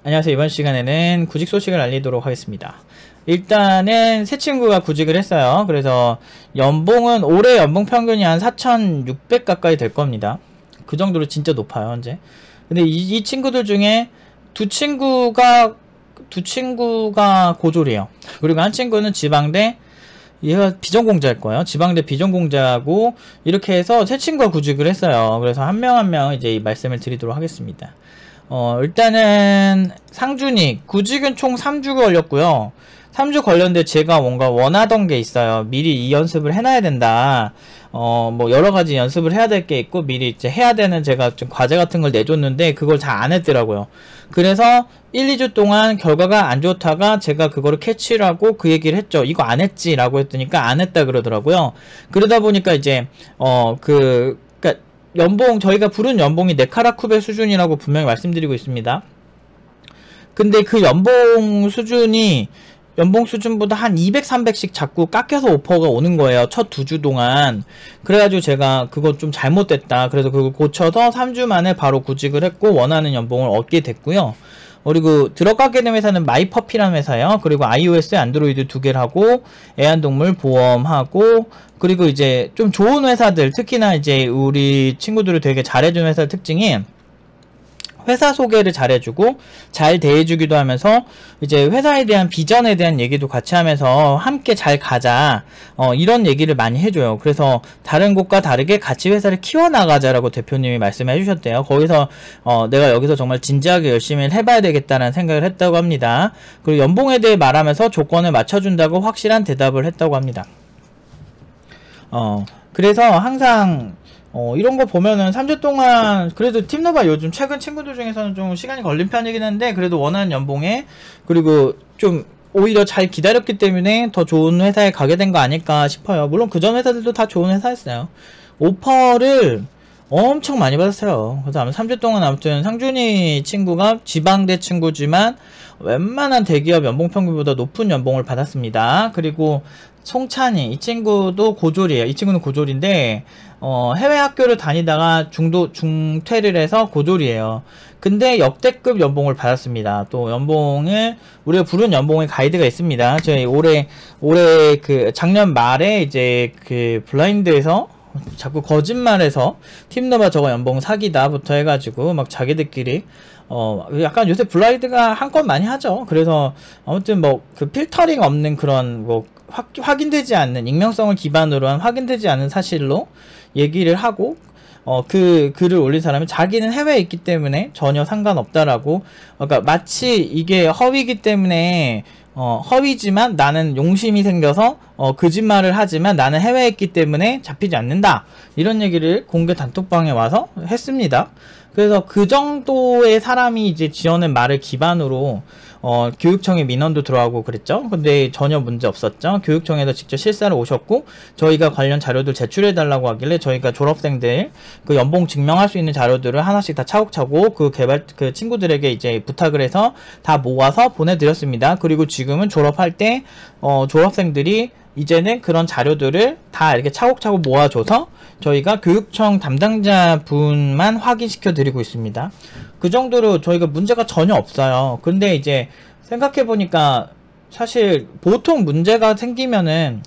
안녕하세요. 이번 시간에는 구직 소식을 알리도록 하겠습니다. 일단은 새 친구가 구직을 했어요. 그래서 연봉은 올해 연봉 평균이 한 4,600 가까이 될 겁니다. 그 정도로 진짜 높아요, 현재. 근데 이 친구들 중에 두 친구가 고졸이에요. 그리고 한 친구는 지방대, 얘가 비전공자일 거예요. 지방대 비전공자고, 이렇게 해서 세 친구가 구직을 했어요. 그래서 한 명 한 명 이제 이 말씀을 드리도록 하겠습니다. 일단은 상준이 구직은 총 3주 걸렸고요. 3주 걸렸는데 제가 뭔가 원하던 게 있어요. 미리 이 연습을 해놔야 된다. 뭐 여러가지 연습을 해야 될 게 있고 미리 이제 해야 되는 제가 좀 과제 같은 걸 내줬는데 그걸 잘 안 했더라고요. 그래서 1, 2주 동안 결과가 안 좋다가 제가 그거를 캐치를 하고 그 얘기를 했죠. 이거 안 했지 라고 했더니까 안 했다 그러더라고요. 그러다 보니까 이제 연봉, 저희가 부른 연봉이 네카라쿠베 수준이라고 분명히 말씀드리고 있습니다. 근데 그 연봉 수준보다 한 200, 300씩 자꾸 깎여서 오퍼가 오는 거예요. 첫 2주 동안. 그래가지고 제가 그거 좀 잘못됐다. 그래서 그걸 고쳐서 3주 만에 바로 구직을 했고 원하는 연봉을 얻게 됐고요. 그리고 들어가게 된 회사는 마이퍼피라는 회사예요. 그리고 iOS, 안드로이드 2개를 하고 애완동물 보험하고 그리고 이제 좀 좋은 회사들, 특히나 이제 우리 친구들을 되게 잘해주는 회사 특징이 회사 소개를 잘해주고 잘 대해주기도 하면서 이제 회사에 대한 비전에 대한 얘기도 같이 하면서 함께 잘 가자 이런 얘기를 많이 해줘요. 그래서 다른 곳과 다르게 같이 회사를 키워나가자라고 대표님이 말씀해 주셨대요. 거기서 내가 여기서 정말 진지하게 열심히 해봐야 되겠다는 생각을 했다고 합니다. 그리고 연봉에 대해 말하면서 조건을 맞춰준다고 확실한 대답을 했다고 합니다. 그래서 항상 이런 거 보면은 3주 동안 그래도 팀노바 요즘 최근 친구들 중에서는 좀 시간이 걸린 편이긴 한데 그래도 원하는 연봉에 그리고 좀 오히려 잘 기다렸기 때문에 더 좋은 회사에 가게 된 거 아닐까 싶어요. 물론 그전 회사들도 다 좋은 회사였어요. 오퍼를 엄청 많이 받았어요. 그래서 아마 3주 동안 아무튼 상준이 친구가 지방대 친구지만 웬만한 대기업 연봉 평균보다 높은 연봉을 받았습니다. 그리고 송찬이 이 친구도 고졸이에요. 이 친구는 고졸인데 해외 학교를 다니다가 중퇴를 해서 고졸이에요. 근데 역대급 연봉을 받았습니다. 또 연봉을 우리가 부른 연봉의 가이드가 있습니다. 저희 올해 그 작년 말에 이제 그 블라인드에서 자꾸 거짓말해서 팀너바 저거 연봉 사기다부터 해가지고 막 자기들끼리 약간 요새 블라인드가 한 건 많이 하죠. 그래서 아무튼 뭐 그 필터링 없는 그런 뭐 확인되지 않는 익명성을 기반으로 한 확인되지 않은 사실로 얘기를 하고 그 글을 올린 사람이 자기는 해외에 있기 때문에 전혀 상관없다라고 그러니까 마치 이게 허위이기 때문에 허위지만 나는 용심이 생겨서 거짓말을 하지만 나는 해외에 있기 때문에 잡히지 않는다 이런 얘기를 공개 단톡방에 와서 했습니다. 그래서 그 정도의 사람이 이제 지어낸 말을 기반으로 교육청에 민원도 들어가고 그랬죠. 근데 전혀 문제 없었죠. 교육청에서 직접 실사를 오셨고 저희가 관련 자료들 제출해 달라고 하길래 저희가 졸업생들 그 연봉 증명할 수 있는 자료들을 하나씩 다 차곡차곡 그 친구들에게 이제 부탁을 해서 다 모아서 보내드렸습니다. 그리고 지금은 졸업할 때 졸업생들이 이제는 그런 자료들을 다 이렇게 차곡차곡 모아줘서 저희가 교육청 담당자 분만 확인시켜 드리고 있습니다. 그 정도로 저희가 문제가 전혀 없어요. 근데 이제 생각해 보니까 사실 보통 문제가 생기면은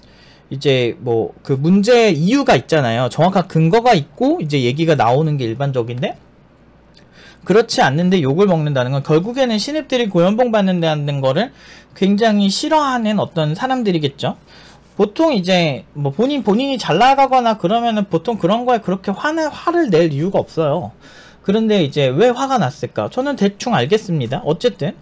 이제 뭐 그 문제 이유가 있잖아요. 정확한 근거가 있고 이제 얘기가 나오는 게 일반적인데 그렇지 않는데 욕을 먹는다는 건 결국에는 신입들이 고연봉 받는다는 거를 굉장히 싫어하는 어떤 사람들이겠죠. 보통 이제 뭐 본인이 잘 나가거나 그러면은 보통 그런 거에 그렇게 화를 낼 이유가 없어요. 그런데 이제 왜 화가 났을까? 저는 대충 알겠습니다. 어쨌든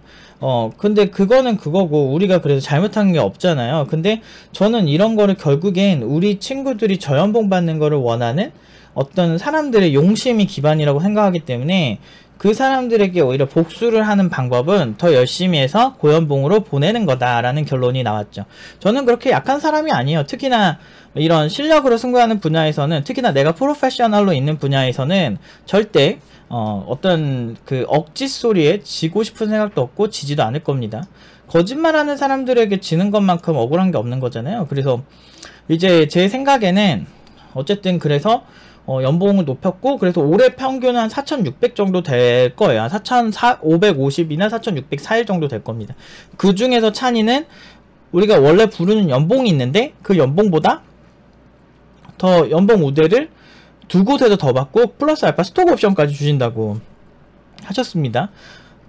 근데 그거는 그거고 우리가 그래서 잘못한 게 없잖아요. 근데 저는 이런 거를 결국엔 우리 친구들이 저연봉 받는 거를 원하는 어떤 사람들의 용심이 기반이라고 생각하기 때문에 그 사람들에게 오히려 복수를 하는 방법은 더 열심히 해서 고연봉으로 보내는 거다라는 결론이 나왔죠. 저는 그렇게 약한 사람이 아니에요. 특히나 이런 실력으로 승부하는 분야에서는 특히나 내가 프로페셔널로 있는 분야에서는 절대 어떤 그 억지 소리에 지고 싶은 생각도 없고 지지도 않을 겁니다. 거짓말하는 사람들에게 지는 것만큼 억울한 게 없는 거잖아요. 그래서 이제 제 생각에는 어쨌든 그래서 연봉을 높였고, 그래서 올해 평균은 한 4,600 정도 될 거예요. 4,550이나 4,604일 정도 될 겁니다. 그 중에서 찬이는 우리가 원래 부르는 연봉이 있는데, 그 연봉보다 더 연봉 우대를 두 곳에서 더 받고, 플러스 알파 스톡 옵션까지 주신다고 하셨습니다.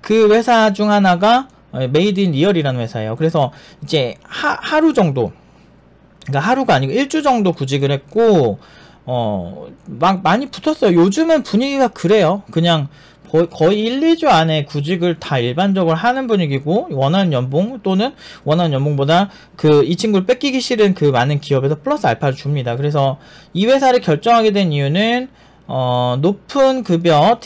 그 회사 중 하나가 메이드 인 리얼이라는 회사예요. 그래서 이제 하루 정도, 그러니까 하루가 아니고 일주 정도 구직을 했고, 막 많이 붙었어요. 요즘은 분위기가 그래요. 그냥 거의 1, 2주 안에 구직을 다 일반적으로 하는 분위기고, 원하는 연봉 또는 원하는 연봉보다 이 친구를 뺏기기 싫은 그 많은 기업에서 플러스 알파를 줍니다. 그래서 이 회사를 결정하게 된 이유는 높은 급여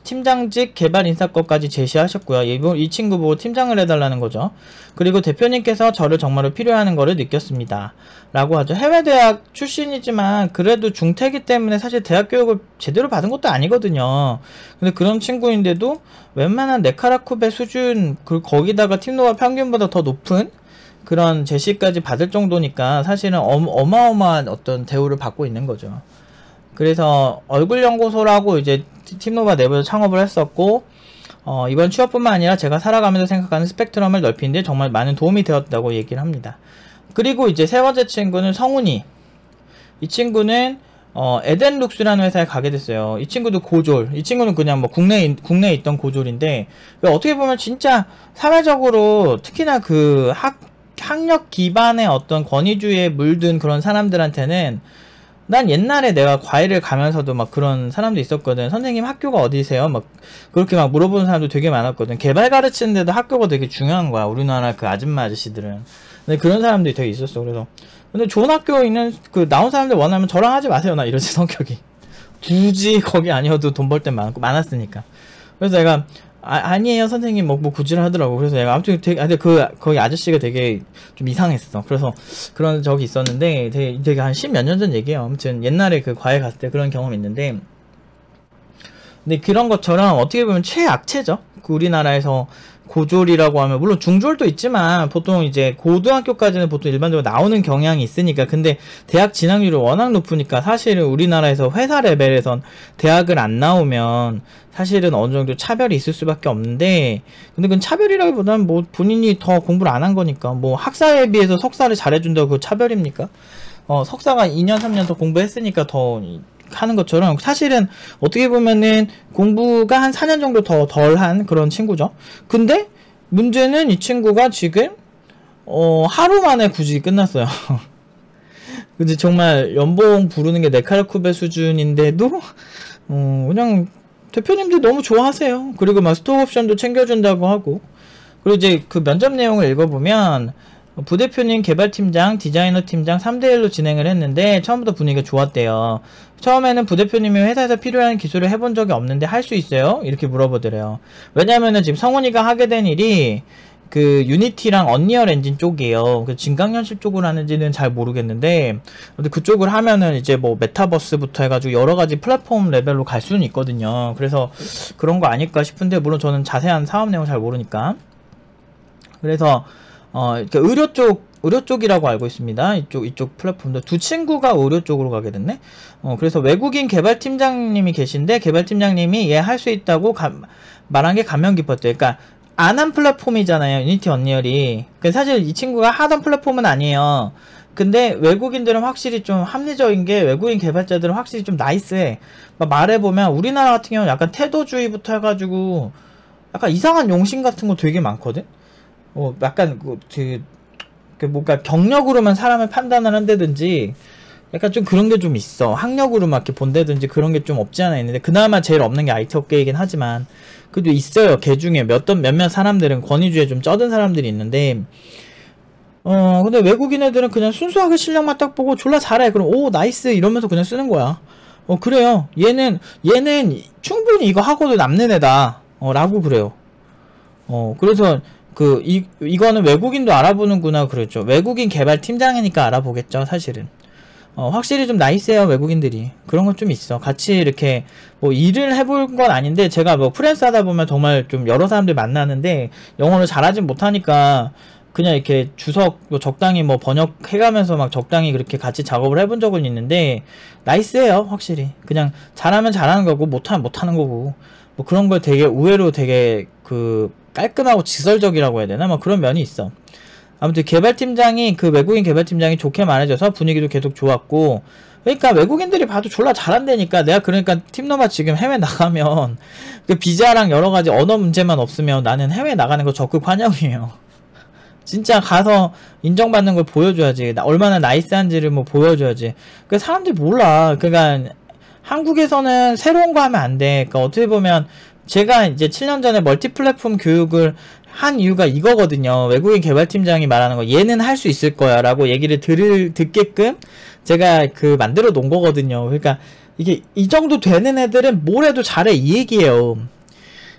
팀장직 개발 인사권까지 제시하셨고요. 이 친구 보고 팀장을 해달라는 거죠. 그리고 대표님께서 저를 정말로 필요하는 거를 느꼈습니다. 라고 하죠. 해외대학 출신이지만 그래도 중퇴이기 때문에 사실 대학 교육을 제대로 받은 것도 아니거든요. 근데 그런 친구인데도 웬만한 네카라쿠베 수준, 거기다가 팀노바 평균보다 더 높은 그런 제시까지 받을 정도니까 사실은 어마어마한 어떤 대우를 받고 있는 거죠. 그래서 얼굴연구소라고 이제 팀노바 내부에서 창업을 했었고, 이번 취업뿐만 아니라 제가 살아가면서 생각하는 스펙트럼을 넓히는데 정말 많은 도움이 되었다고 얘기를 합니다. 그리고 이제 세 번째 친구는 성훈이. 이 친구는 에덴룩스라는 회사에 가게 됐어요. 이 친구도 고졸. 이 친구는 그냥 뭐 국내에 있던 고졸인데, 어떻게 보면 진짜 사회적으로 특히나 그 학력 기반의 어떤 권위주의에 물든 그런 사람들한테는, 난 옛날에 내가 과외를 가면서도 막 그런 사람도 있었거든. 선생님 학교가 어디세요? 막 그렇게 막 물어보는 사람도 되게 많았거든. 개발 가르치는데도 학교가 되게 중요한 거야. 우리나라 그 아줌마 아저씨들은. 근데 그런 사람들이 되게 있었어. 그래서 근데 좋은 학교에 있는 나온 사람들 원하면 저랑 하지 마세요. 나 이러지 성격이. 굳이 거기 아니어도 돈 벌 때 많았으니까. 그래서 내가 아니에요 선생님 뭐 굳이 하더라고. 그래서 내가 아무튼 근데 거기 아저씨가 되게 좀 이상했어. 그래서 그런 적이 있었는데 되게 한 10몇 년 전 얘기예요. 아무튼 옛날에 그 과외 갔을 때 그런 경험이 있는데, 근데 그런 것처럼 어떻게 보면 최악체죠. 우리나라에서 고졸이라고 하면 물론 중졸도 있지만 보통 이제 고등학교까지는 보통 일반적으로 나오는 경향이 있으니까. 근데 대학 진학률이 워낙 높으니까 사실은 우리나라에서 회사 레벨에선 대학을 안 나오면 사실은 어느 정도 차별이 있을 수밖에 없는데, 근데 그건 차별이라기보다는 뭐 본인이 더 공부를 안 한 거니까, 뭐 학사에 비해서 석사를 잘해준다고 그거 차별입니까? 석사가 2년 3년 더 공부했으니까 더 하는 것처럼 사실은 어떻게 보면은 공부가 한 4년 정도 더 덜한 그런 친구죠. 근데 문제는 이 친구가 지금 하루 만에 구직이 끝났어요. 근데 정말 연봉 부르는 게 네카라쿠베 수준인데도 그냥 대표님들 너무 좋아하세요. 그리고 막 스톡 옵션도 챙겨준다고 하고. 그리고 이제 그 면접 내용을 읽어보면 부대표님, 개발팀장, 디자이너 팀장 3대1로 진행을 했는데 처음부터 분위기가 좋았대요. 처음에는 부대표님이 회사에서 필요한 기술을 해본 적이 없는데 할 수 있어요? 이렇게 물어보더래요. 왜냐면은 지금 성훈이가 하게 된 일이 그 유니티랑 언리얼 엔진 쪽이에요. 그 진강현실 쪽으로 하는지는 잘 모르겠는데, 근데 그쪽을 하면은 이제 뭐 메타버스부터 해가지고 여러가지 플랫폼 레벨로 갈 수는 있거든요. 그래서 그런 거 아닐까 싶은데, 물론 저는 자세한 사업 내용 잘 모르니까. 그래서 의료 쪽이라고 알고 있습니다. 이쪽 플랫폼도 두 친구가 의료 쪽으로 가게 됐네. 그래서 외국인 개발팀장님이 계신데, 개발팀장님이 얘 할 수 있다고 말한 게 감명 깊었대요. 그러니까 안 한 플랫폼이잖아요, 유니티 언리얼이. 사실 이 친구가 하던 플랫폼은 아니에요. 근데 외국인들은 확실히 좀 합리적인 게, 외국인 개발자들은 확실히 좀 나이스해. 말해보면 우리나라 같은 경우는 약간 태도주의부터 해가지고 약간 이상한 용신 같은 거 되게 많거든. 약간 뭔가 경력으로만 사람을 판단을 한다든지, 약간 좀 그런 게 좀 있어. 학력으로만 이렇게 본다든지 그런 게 좀 없지 않아 있는데, 그나마 제일 없는 게 IT 업계이긴 하지만 그래도 있어요. 걔 중에 몇몇 사람들은 권위주의에 좀 쩌든 사람들이 있는데, 근데 외국인 애들은 그냥 순수하게 실력만 딱 보고 졸라 잘해. 그럼 오 나이스 이러면서 그냥 쓰는 거야. 그래요. 얘는 충분히 이거 하고도 남는 애다. 라고 그래요. 그래서 이거는 외국인도 알아보는구나 그랬죠. 외국인 개발 팀장이니까 알아보겠죠, 사실은. 확실히 좀 나이스해요, 외국인들이. 그런 건 좀 있어. 같이 이렇게 뭐 일을 해볼 건 아닌데, 제가 뭐 프랜스 하다 보면 정말 좀 여러 사람들 만나는데 영어를 잘하진 못하니까 그냥 이렇게 주석 뭐 적당히 뭐 번역해가면서 막 적당히 그렇게 같이 작업을 해본 적은 있는데 나이스해요 확실히. 그냥 잘하면 잘하는 거고 못하면 못하는 거고 뭐 그런 걸 되게 의외로 되게 그 깔끔하고 직설적이라고 해야 되나 뭐 그런 면이 있어. 아무튼 개발팀장이 그 외국인 개발팀장이 좋게 말해줘서 분위기도 계속 좋았고, 그러니까 외국인들이 봐도 졸라 잘한다니까. 내가 그러니까 팀노바 지금 해외 나가면 그 비자랑 여러가지 언어 문제만 없으면 나는 해외 나가는 거 적극 환영이에요. 진짜 가서 인정받는 걸 보여줘야지. 얼마나 나이스한지를 뭐 보여줘야지. 그 사람들이 몰라. 그러니까 한국에서는 새로운 거 하면 안 돼. 그러니까 어떻게 보면 제가 이제 7년 전에 멀티 플랫폼 교육을 한 이유가 이거거든요. 외국인 개발팀장이 말하는 거 얘는 할 수 있을 거야 라고 얘기를 듣게끔 제가 그 만들어 놓은 거거든요. 그러니까 이게 이 정도 되는 애들은 뭘 해도 잘해 이 얘기예요.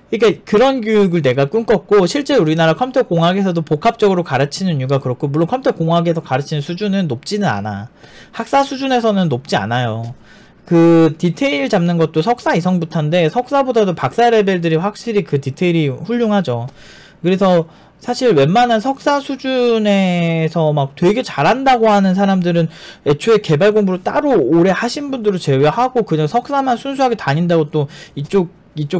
그러니까 그런 교육을 내가 꿈꿨고, 실제 우리나라 컴퓨터 공학에서도 복합적으로 가르치는 이유가 그렇고, 물론 컴퓨터 공학에서 가르치는 수준은 높지는 않아. 학사 수준에서는 높지 않아요. 그 디테일 잡는 것도 석사 이성부터인데 석사보다도 박사 레벨들이 확실히 그 디테일이 훌륭하죠. 그래서 사실 웬만한 석사 수준에서 막 되게 잘한다고 하는 사람들은 애초에 개발 공부를 따로 오래 하신 분들을 제외하고 그냥 석사만 순수하게 다닌다고 또 이쪽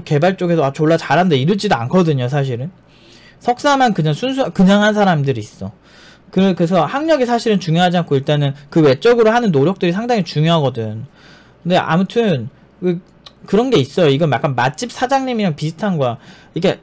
개발 쪽에서 아 졸라 잘한다 이러지도 않거든요. 사실은 석사만 그냥 그냥 한 사람들이 있어. 그래서 학력이 사실은 중요하지 않고 일단은 그 외적으로 하는 노력들이 상당히 중요하거든. 근데 아무튼 그런 게 있어요. 이건 약간 맛집 사장님이랑 비슷한 거야. 이게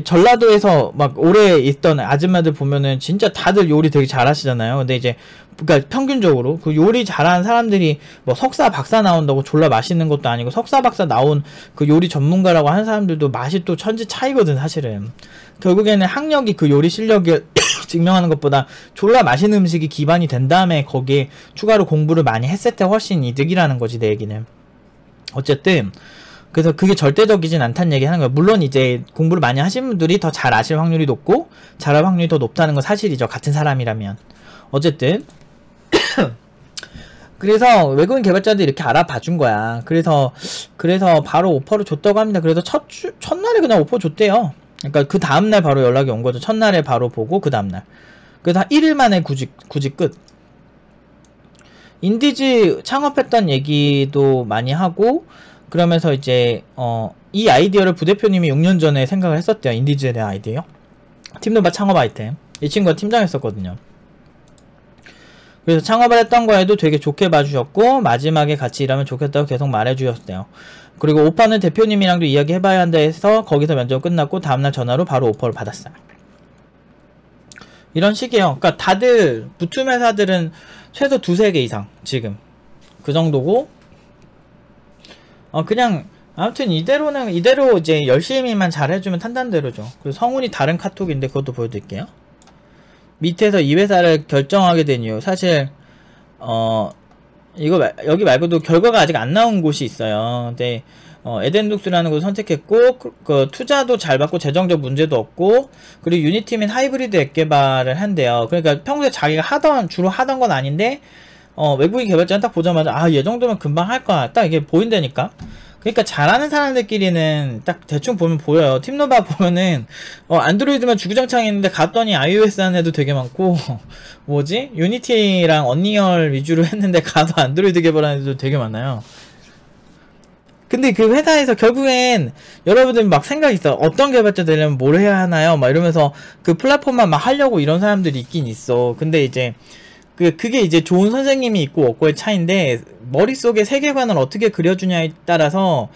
전라도에서 막 오래 있던 아줌마들 보면은 진짜 다들 요리 되게 잘하시잖아요. 근데 이제 그러니까 평균적으로 그 요리 잘하는 사람들이 뭐 석사 박사 나온다고 졸라 맛있는 것도 아니고, 석사 박사 나온 그 요리 전문가라고 하는 사람들도 맛이 또 천지 차이거든 사실은. 결국에는 학력이 그 요리 실력을 증명하는 것보다 졸라 맛있는 음식이 기반이 된 다음에 거기에 추가로 공부를 많이 했을 때 훨씬 이득이라는 거지 내 얘기는. 어쨌든 그래서 그게 절대적이진 않다는 얘기 하는 거예요. 물론 이제 공부를 많이 하신 분들이 더 잘 아실 확률이 높고 잘할 확률이 더 높다는 건 사실이죠. 같은 사람이라면. 어쨌든 그래서 외국인 개발자들이 이렇게 알아봐 준 거야. 그래서 바로 오퍼를 줬다고 합니다. 그래서 첫날에 그냥 오퍼 줬대요. 그러니까 그 다음날 바로 연락이 온 거죠. 첫날에 바로 보고 그 다음날. 그래서 한 1일 만에 구직 끝. 인디지 창업했던 얘기도 많이 하고, 그러면서 이제 이 아이디어를 부대표님이 6년 전에 생각을 했었대요. 인디지에 대한 아이디어. 팀노바 창업 아이템. 이 친구가 팀장했었거든요. 그래서 창업을 했던 거에도 되게 좋게 봐주셨고, 마지막에 같이 일하면 좋겠다고 계속 말해주셨대요. 그리고 오빠는 대표님이랑도 이야기해봐야 한다 해서 거기서 면접 끝났고 다음날 전화로 바로 오퍼를 받았어요. 이런 식이에요. 그러니까 다들 붙음 회사들은 최소 2-3개 이상 지금 그 정도고, 그냥 아무튼 이대로 이제 열심히만 잘해주면 탄단대로죠. 그리고 성훈이 다른 카톡인데 그것도 보여드릴게요. 밑에서 이 회사를 결정하게 된 이유, 사실 여기 말고도 결과가 아직 안 나온 곳이 있어요. 근데 에덴룩스라는 곳을 선택했고, 그 투자도 잘 받고 재정적 문제도 없고, 그리고 유니티 및 하이브리드 앱 개발을 한대요. 그러니까 평소에 자기가 주로 하던 건 아닌데 외국인 개발자는 딱 보자마자 얘 정도면 금방 할 거야 딱 이게 보인다니까. 그러니까 잘하는 사람들끼리는 딱 대충 보면 보여요. 팀노바 보면은 안드로이드만 주구장창 있는데 갔더니 iOS 하는 애도 되게 많고 뭐지? 유니티랑 언리얼 위주로 했는데 가서 안드로이드 개발하는 애도 되게 많아요. 근데 그 회사에서 결국엔 여러분들 막 생각이 있어. 어떤 개발자 되려면 뭘 해야 하나요? 막 이러면서 그 플랫폼만 막 하려고 이런 사람들이 있긴 있어. 근데 이제 그게 이제 좋은 선생님이 있고 없고의 차이인데, 머릿속에 세계관을 어떻게 그려주냐에 따라서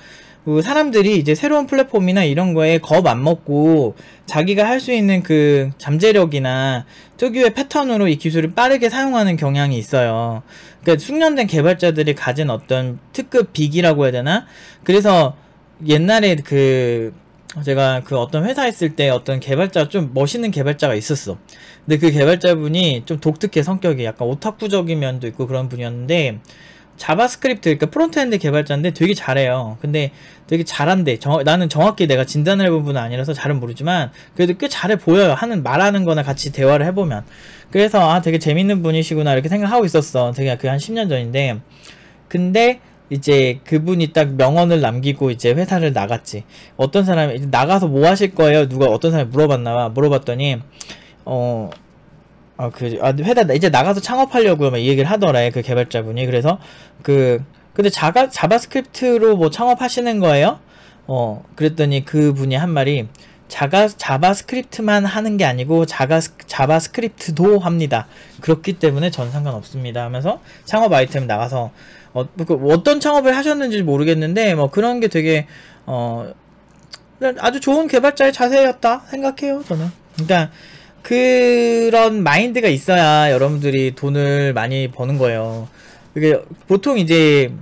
그 사람들이 이제 새로운 플랫폼이나 이런 거에 겁 안 먹고 자기가 할 수 있는 그 잠재력이나 특유의 패턴으로 이 기술을 빠르게 사용하는 경향이 있어요. 그러니까 숙련된 개발자들이 가진 어떤 특급 빅이라고 해야 되나? 그래서 옛날에 제가 그 어떤 회사 있을 때 어떤 개발자, 좀 멋있는 개발자가 있었어. 근데 그 개발자분이 좀 독특해. 성격이 약간 오타쿠적인 면도 있고 그런 분이었는데, 자바스크립트, 그러니까 프론트엔드 개발자인데 되게 잘해요. 근데 되게 잘한대. 나는 정확히 내가 진단을 해본 분은 아니라서 잘은 모르지만 그래도 꽤 잘해 보여요. 말하는 거나 같이 대화를 해보면. 그래서 되게 재밌는 분이시구나 이렇게 생각하고 있었어. 되게 그게 한 10년 전인데, 근데 이제 그분이 딱 명언을 남기고 이제 회사를 나갔지. 어떤 사람이 나가서 뭐 하실 거예요? 어떤 사람이 물어봤나봐. 물어봤더니 회사 이제 나가서 창업하려고요. 막 이 얘기를 하더라, 그 개발자분이. 그래서 근데 자바스크립트로 뭐 창업하시는 거예요? 그랬더니 그분이 한 말이, 자바스크립트만 하는 게 아니고 자바스크립트도 합니다. 그렇기 때문에 전 상관없습니다 하면서 창업 아이템 나가서 어떤 창업을 하셨는지 모르겠는데 뭐 그런 게 되게 아주 좋은 개발자의 자세였다 생각해요, 저는. 그러니까 그런 마인드가 있어야 여러분들이 돈을 많이 버는 거예요. 이게 보통 이제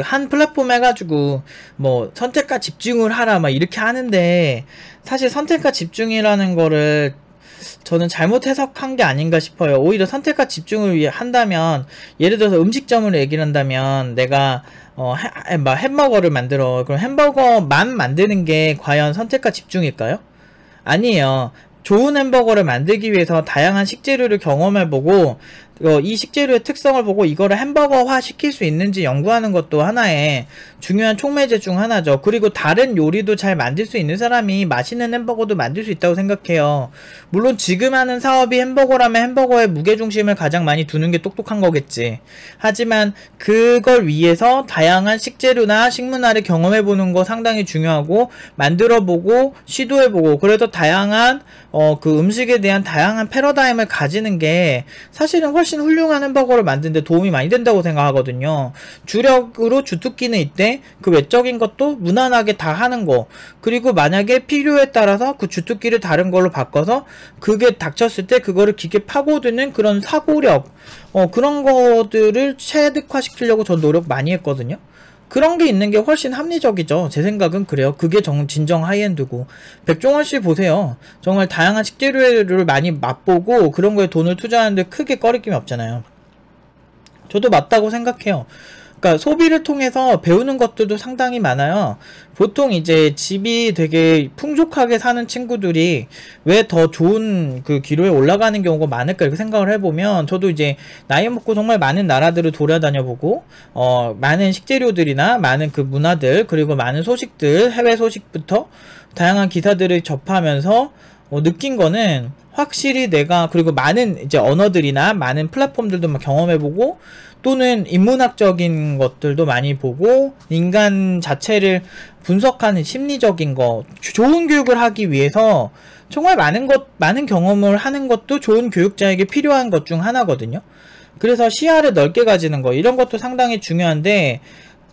한 플랫폼 해가지고 뭐 선택과 집중을 하라 막 이렇게 하는데, 사실 선택과 집중이라는 거를 저는 잘못 해석한 게 아닌가 싶어요. 오히려 선택과 집중을 위해 한다면, 예를 들어서 음식점을 얘기를 한다면, 내가 햄버거를 만들어. 그럼 햄버거만 만드는 게 과연 선택과 집중일까요? 아니에요. 좋은 햄버거를 만들기 위해서 다양한 식재료를 경험해보고, 이 식재료의 특성을 보고 이거를 햄버거화 시킬 수 있는지 연구하는 것도 하나의 중요한 촉매제 중 하나죠. 그리고 다른 요리도 잘 만들 수 있는 사람이 맛있는 햄버거도 만들 수 있다고 생각해요. 물론 지금 하는 사업이 햄버거라면 햄버거의 무게중심을 가장 많이 두는 게 똑똑한 거겠지. 하지만 그걸 위해서 다양한 식재료나 식문화를 경험해보는 거 상당히 중요하고, 만들어보고 시도해보고, 그래서 다양한 그 음식에 대한 다양한 패러다임을 가지는 게 사실은 훨씬 훌륭한 햄버거를 만드는 데 도움이 많이 된다고 생각하거든요. 주력으로 주특기는 있대. 그 외적인 것도 무난하게 다 하는 거. 그리고 만약에 필요에 따라서 그 주특기를 다른 걸로 바꿔서 그게 닥쳤을 때 그거를 깊게 파고드는 그런 사고력, 그런 것들을 체득화시키려고 전 노력 많이 했거든요. 그런 게 있는 게 훨씬 합리적이죠. 제 생각은 그래요. 그게 진정 하이엔드고. 백종원씨 보세요. 정말 다양한 식재료를 많이 맛보고 그런 거에 돈을 투자하는데 크게 꺼리낌이 없잖아요. 저도 맞다고 생각해요. 그러니까 소비를 통해서 배우는 것들도 상당히 많아요. 보통 이제 집이 되게 풍족하게 사는 친구들이 왜 더 좋은 그 기로에 올라가는 경우가 많을까 이렇게 생각을 해보면, 저도 이제 나이 먹고 정말 많은 나라들을 돌아다녀보고 많은 식재료들이나 많은 그 문화들, 그리고 많은 소식들, 해외 소식부터 다양한 기사들을 접하면서 느낀 거는, 확실히 내가, 그리고 많은 이제 언어들이나 많은 플랫폼들도 막 경험해보고, 또는 인문학적인 것들도 많이 보고, 인간 자체를 분석하는 심리적인 거, 좋은 교육을 하기 위해서 정말 많은 경험을 하는 것도 좋은 교육자에게 필요한 것 중 하나거든요. 그래서 시야를 넓게 가지는 거, 이런 것도 상당히 중요한데,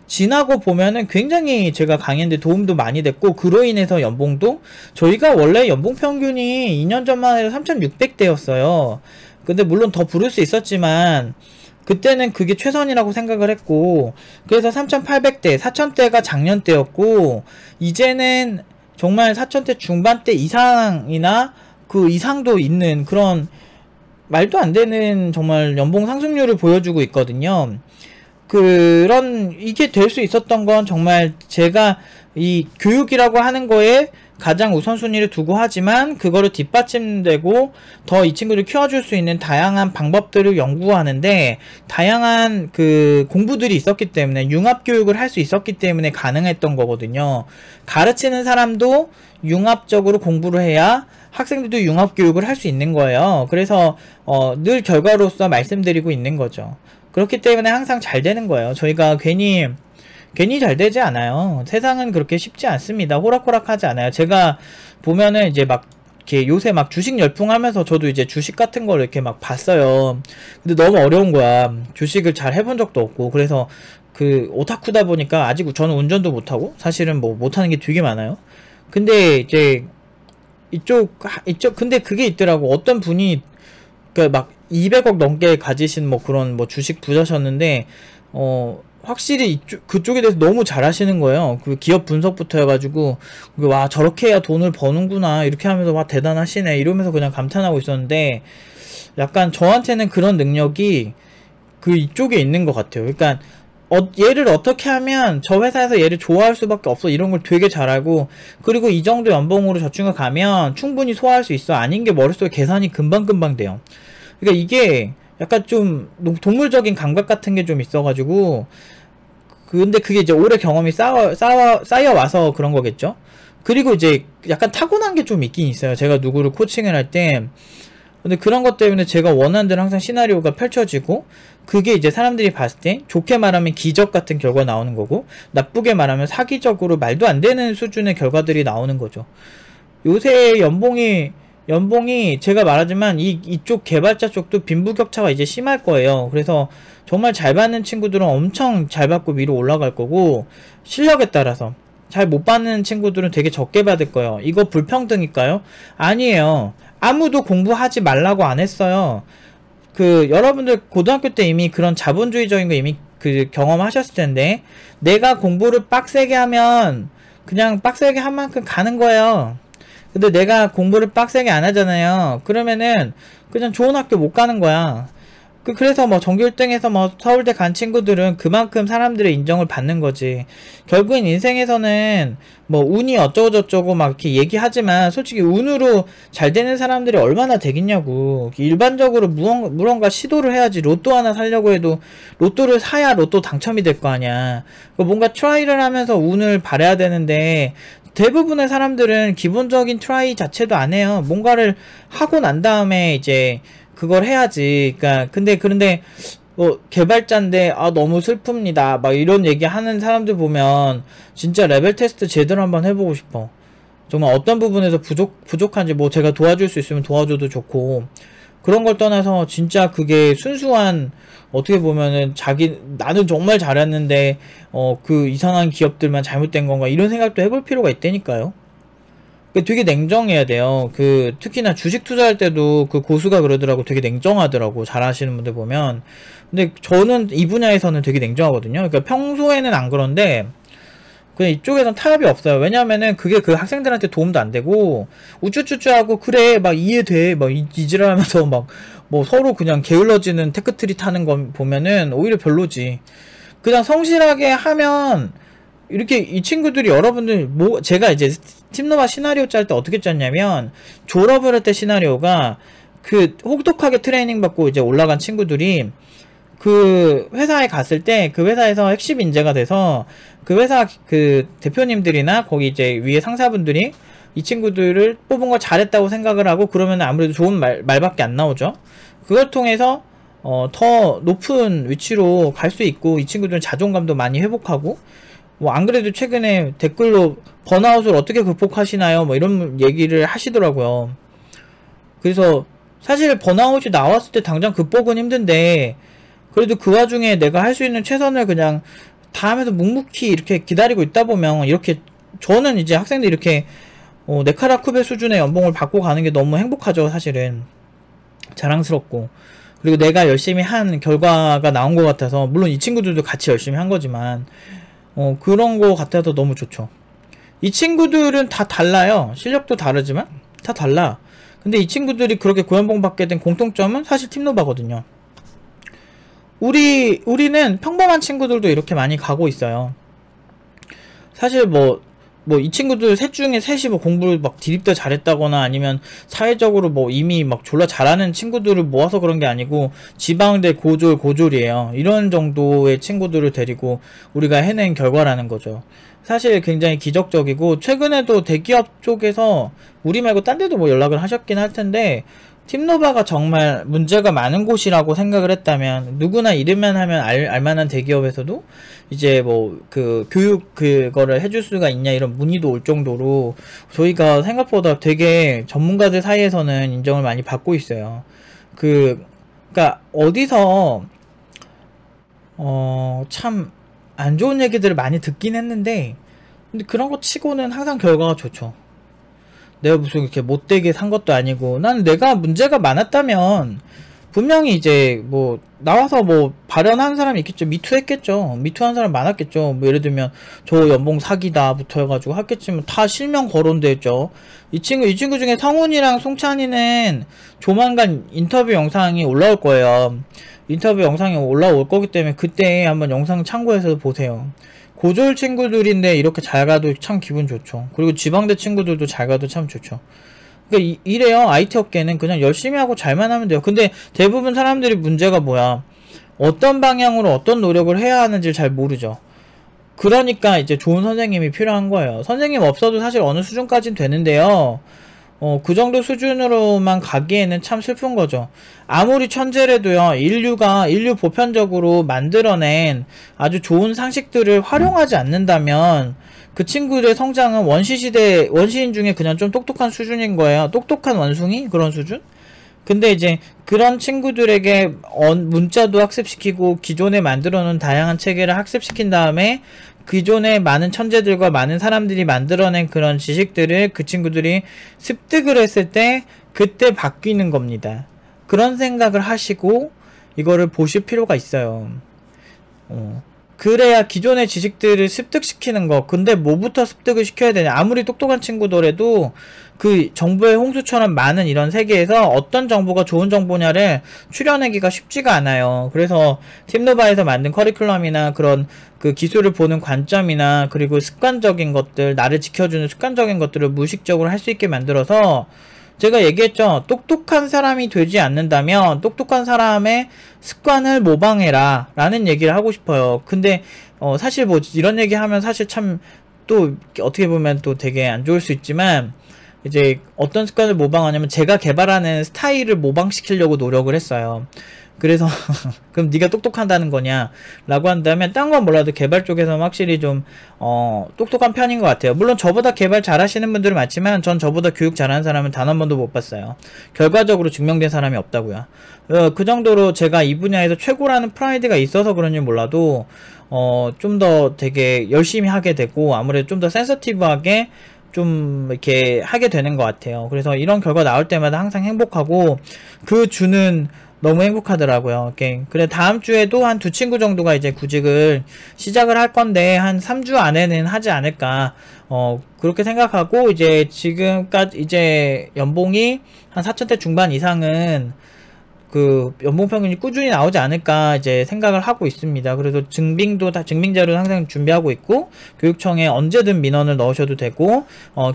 지나고 보면은 굉장히 제가 강의인데 도움도 많이 됐고, 그로 인해서 연봉도, 저희가 원래 연봉 평균이 2년 전만 해도 3,600대였어요. 근데 물론 더 부를 수 있었지만 그때는 그게 최선이라고 생각을 했고, 그래서 3,800대, 4,000대가 작년 때였고, 이제는 정말 4,000대 중반대 이상이나 그 이상도 있는 그런 말도 안 되는 정말 연봉 상승률을 보여주고 있거든요. 이게 될 수 있었던 건 정말 제가 이 교육이라고 하는 거에 가장 우선순위를 두고 하지만, 그거를 뒷받침되고 더 이 친구를 키워줄 수 있는 다양한 방법들을 연구하는데, 다양한 그 공부들이 있었기 때문에, 융합교육을 할 수 있었기 때문에 가능했던 거거든요. 가르치는 사람도 융합적으로 공부를 해야 학생들도 융합교육을 할 수 있는 거예요. 그래서 늘 결과로서 말씀드리고 있는 거죠. 그렇기 때문에 항상 잘 되는 거예요. 저희가 괜히 잘 되지 않아요. 세상은 그렇게 쉽지 않습니다. 호락호락하지 않아요. 제가 보면은 이제 막 이렇게 요새 막 주식 열풍하면서 저도 이제 주식 같은 걸 이렇게 막 봤어요. 근데 너무 어려운 거야. 주식을 잘 해본 적도 없고. 그래서 그 오타쿠다 보니까, 아직 저는 운전도 못하고 사실은 뭐 못하는 게 되게 많아요. 근데 이제 이쪽 근데 그게 있더라고. 어떤 분이 그 막 200억 넘게 가지신 뭐 그런 뭐 주식 부자셨는데, 확실히 그쪽에 대해서 너무 잘 하시는 거예요. 그 기업 분석부터 해가지고, 와, 저렇게 해야 돈을 버는구나, 이렇게 하면서 와, 대단하시네, 이러면서 그냥 감탄하고 있었는데, 약간 저한테는 그런 능력이 이쪽에 있는 것 같아요. 그러니까 얘를 어떻게 하면 저 회사에서 얘를 좋아할 수밖에 없어, 이런 걸 되게 잘 알고, 그리고 이 정도 연봉으로 저 친구가 가면 충분히 소화할 수 있어. 아닌 게 머릿속에 계산이 금방금방 돼요. 그러니까 이게 약간 좀 동물적인 감각 같은 게 좀 있어가지고, 근데 그게 이제 오래 경험이 쌓여와서 그런 거겠죠. 그리고 이제 약간 타고난 게 좀 있긴 있어요. 제가 누구를 코칭을 할 때 근데 그런 것 때문에 제가 원하는 대로 항상 시나리오가 펼쳐지고, 그게 이제 사람들이 봤을 때 좋게 말하면 기적 같은 결과 나오는 거고, 나쁘게 말하면 사기적으로 말도 안 되는 수준의 결과들이 나오는 거죠. 요새 연봉이 제가 말하지만 이쪽 개발자 쪽도 빈부격차가 이제 심할 거예요. 그래서 정말 잘 받는 친구들은 엄청 잘 받고 위로 올라갈 거고, 실력에 따라서 잘 못 받는 친구들은 되게 적게 받을 거예요. 이거 불평등일까요? 아니에요. 아무도 공부하지 말라고 안 했어요. 여러분들 고등학교 때 이미 그런 자본주의적인 거 이미 경험하셨을 텐데, 내가 공부를 빡세게 하면 그냥 빡세게 한 만큼 가는 거예요. 근데 내가 공부를 빡세게 안 하잖아요. 그러면은 그냥 좋은 학교 못 가는 거야. 그래서 뭐 전교 1등에서 뭐 서울대 간 친구들은 그만큼 사람들의 인정을 받는 거지. 결국엔 인생에서는 뭐 운이 어쩌고저쩌고 막 이렇게 얘기하지만, 솔직히 운으로 잘 되는 사람들이 얼마나 되겠냐고. 일반적으로 무언가 시도를 해야지. 로또 하나 사려고 해도 로또를 사야 로또 당첨이 될 거 아니야. 뭔가 트라이를 하면서 운을 바라야 되는데, 대부분의 사람들은 기본적인 트라이 자체도 안 해요. 뭔가를 하고 난 다음에 이제 그걸 해야지. 그런데 개발자인데 너무 슬픕니다 막 이런 얘기 하는 사람들 보면 진짜 레벨 테스트 제대로 한번 해보고 싶어. 정말 어떤 부분에서 부족한지 뭐 제가 도와줄 수 있으면 도와줘도 좋고, 그런 걸 떠나서 진짜 그게 순수한, 어떻게 보면은 나는 정말 잘했는데 그 이상한 기업들만 잘못된 건가, 이런 생각도 해볼 필요가 있다니까요. 되게 냉정해야 돼요. 특히나 주식 투자할 때도 그 고수가 그러더라고. 되게 냉정하더라고, 잘하시는 분들 보면. 근데 저는 이 분야에서는 되게 냉정하거든요. 그러니까 평소에는 안 그런데 그냥 이쪽에선 타협이 없어요. 왜냐면은 그게 그 학생들한테 도움도 안 되고, 우쭈쭈쭈하고 그래 막 이해돼 막 이지랄하면서 막 뭐 서로 그냥 게을러지는 테크트리 타는 거 보면은 오히려 별로지. 그냥 성실하게 하면, 이렇게 이 친구들이, 여러분들 제가 이제 팀노바 시나리오 짤 때 어떻게 짰냐면, 졸업을 할 때 시나리오가 혹독하게 트레이닝 받고 이제 올라간 친구들이 회사에 갔을 때 회사에서 핵심 인재가 돼서 회사 대표님들이나 거기 이제 위에 상사분들이 이 친구들을 뽑은 걸 잘했다고 생각을 하고, 그러면 아무래도 좋은 말밖에 안 나오죠. 그걸 통해서 더 높은 위치로 갈 수 있고, 이 친구들은 자존감도 많이 회복하고, 뭐 안 그래도 최근에 댓글로 번아웃을 어떻게 극복하시나요? 뭐 이런 얘기를 하시더라고요. 그래서 사실 번아웃이 나왔을 때 당장 극복은 힘든데, 그래도 그 와중에 내가 할 수 있는 최선을 그냥 다 하면서 묵묵히 이렇게 기다리고 있다 보면, 이렇게 저는 이제 학생들이 이렇게 네카라 쿠베 수준의 연봉을 받고 가는 게 너무 행복하죠. 사실은 자랑스럽고, 그리고 내가 열심히 한 결과가 나온 것 같아서, 물론 이 친구들도 같이 열심히 한 거지만 그런 거 같아서 너무 좋죠. 이 친구들은 다 달라요. 실력도 다르지만 다 달라. 근데 이 친구들이 그렇게 고연봉 받게 된 공통점은 사실 팀노바거든요. 우리는 평범한 친구들도 이렇게 많이 가고 있어요. 사실 이 친구들 셋 중에 셋이 뭐 공부를 막 디립다 잘했다거나, 아니면 사회적으로 뭐 이미 막 졸라 잘하는 친구들을 모아서 그런 게 아니고, 지방대 고졸이에요. 이런 정도의 친구들을 데리고 우리가 해낸 결과라는 거죠. 사실 굉장히 기적적이고, 최근에도 대기업 쪽에서 우리 말고 딴 데도 뭐 연락을 하셨긴 할 텐데, 팀노바가 정말 문제가 많은 곳이라고 생각을 했다면, 누구나 이름만 하면 알만한 대기업에서도 이제 교육 그거를 해줄 수가 있냐 이런 문의도 올 정도로, 저희가 생각보다 되게 전문가들 사이에서는 인정을 많이 받고 있어요. 그러니까 어디서 참 안 좋은 얘기들을 많이 듣긴 했는데, 근데 그런 거 치고는 항상 결과가 좋죠. 내가 무슨 이렇게 못되게 산 것도 아니고, 나는 내가 문제가 많았다면 분명히 이제 나와서 발언하는 사람이 있겠죠. 미투 했겠죠. 미투한 사람 많았겠죠. 예를 들면 저 연봉 사기다부터 해가지고 했겠지만 다 실명 거론됐죠. 이 친구 중에 성훈이랑 송찬이는 조만간 인터뷰 영상이 올라올 거예요. 인터뷰 영상이 올라올 거기 때문에 그때 한번 영상 참고해서 보세요. 고졸 친구들인데 이렇게 잘 가도 참 기분 좋죠. 그리고 지방대 친구들도 잘 가도 참 좋죠. 그러니까 이래요. IT 업계는 그냥 열심히 하고 잘만 하면 돼요. 근데 대부분 사람들이 문제가 뭐야, 어떤 방향으로 어떤 노력을 해야 하는지를 잘 모르죠. 그러니까 이제 좋은 선생님이 필요한 거예요. 선생님 없어도 사실 어느 수준까지는 되는데요. 그 정도 수준으로만 가기에는 참 슬픈 거죠. 아무리 천재래도요, 인류 보편적으로 만들어낸 아주 좋은 상식들을 활용하지 않는다면 그 친구들의 성장은 원시인 중에 그냥 좀 똑똑한 수준인 거예요. 똑똑한 원숭이? 그런 수준? 근데 이제 그런 친구들에게 문자도 학습시키고 기존에 만들어 놓은 다양한 체계를 학습시킨 다음에 기존에 많은 천재들과 많은 사람들이 만들어낸 그런 지식들을 그 친구들이 습득을 했을 때 그때 바뀌는 겁니다. 그런 생각을 하시고 이거를 보실 필요가 있어요. 그래야 기존의 지식들을 습득시키는 거. 근데 뭐부터 습득을 시켜야 되냐. 아무리 똑똑한 친구더라도 그 정보의 홍수처럼 많은 이런 세계에서 어떤 정보가 좋은 정보냐를 추려내기가 쉽지가 않아요. 그래서 팀노바에서 만든 커리큘럼이나 그런 그 기술을 보는 관점이나 그리고 습관적인 것들, 나를 지켜주는 습관적인 것들을 무의식적으로 할 수 있게 만들어서 제가 얘기했죠. 똑똑한 사람이 되지 않는다면 똑똑한 사람의 습관을 모방해라 라는 얘기를 하고 싶어요. 근데 사실 뭐 이런 얘기 하면 사실 참 또 어떻게 보면 또 되게 안 좋을 수 있지만 이제 어떤 습관을 모방하냐면 제가 개발하는 스타일을 모방시키려고 노력을 했어요. 그래서 그럼 네가 똑똑하다는 거냐 라고 한다면 딴 건 몰라도 개발 쪽에서는 확실히 좀 똑똑한 편인 것 같아요. 물론 저보다 개발 잘하시는 분들은 많지만 전 저보다 교육 잘하는 사람은 단 한 번도 못 봤어요. 결과적으로 증명된 사람이 없다고요. 그 정도로 제가 이 분야에서 최고라는 프라이드가 있어서 그런지 몰라도 좀 더 되게 열심히 하게 되고 아무래도 좀 더 센서티브하게 좀 이렇게 하게 되는 것 같아요. 그래서 이런 결과 나올 때마다 항상 행복하고 그 주는 너무 행복하더라고요. 그래 다음 주에도 한 2친구 정도가 이제 구직을 시작을 할 건데 한 3주 안에는 하지 않을까 그렇게 생각하고 이제 지금까지 이제 연봉이 한 4천대 중반 이상은 그 연봉 평균이 꾸준히 나오지 않을까 이제 생각을 하고 있습니다. 그래서 증빙 자료는 항상 준비하고 있고 교육청에 언제든 민원을 넣으셔도 되고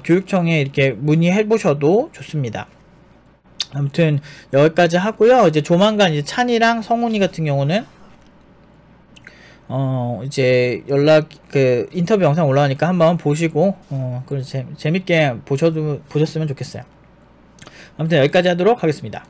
교육청에 이렇게 문의해 보셔도 좋습니다. 아무튼 여기까지 하고요. 이제 조만간 이제 찬이랑 성훈이 같은 경우는 이제 인터뷰 영상 올라오니까 한번 보시고 재밌게 보셨으면 좋겠어요. 아무튼 여기까지 하도록 하겠습니다.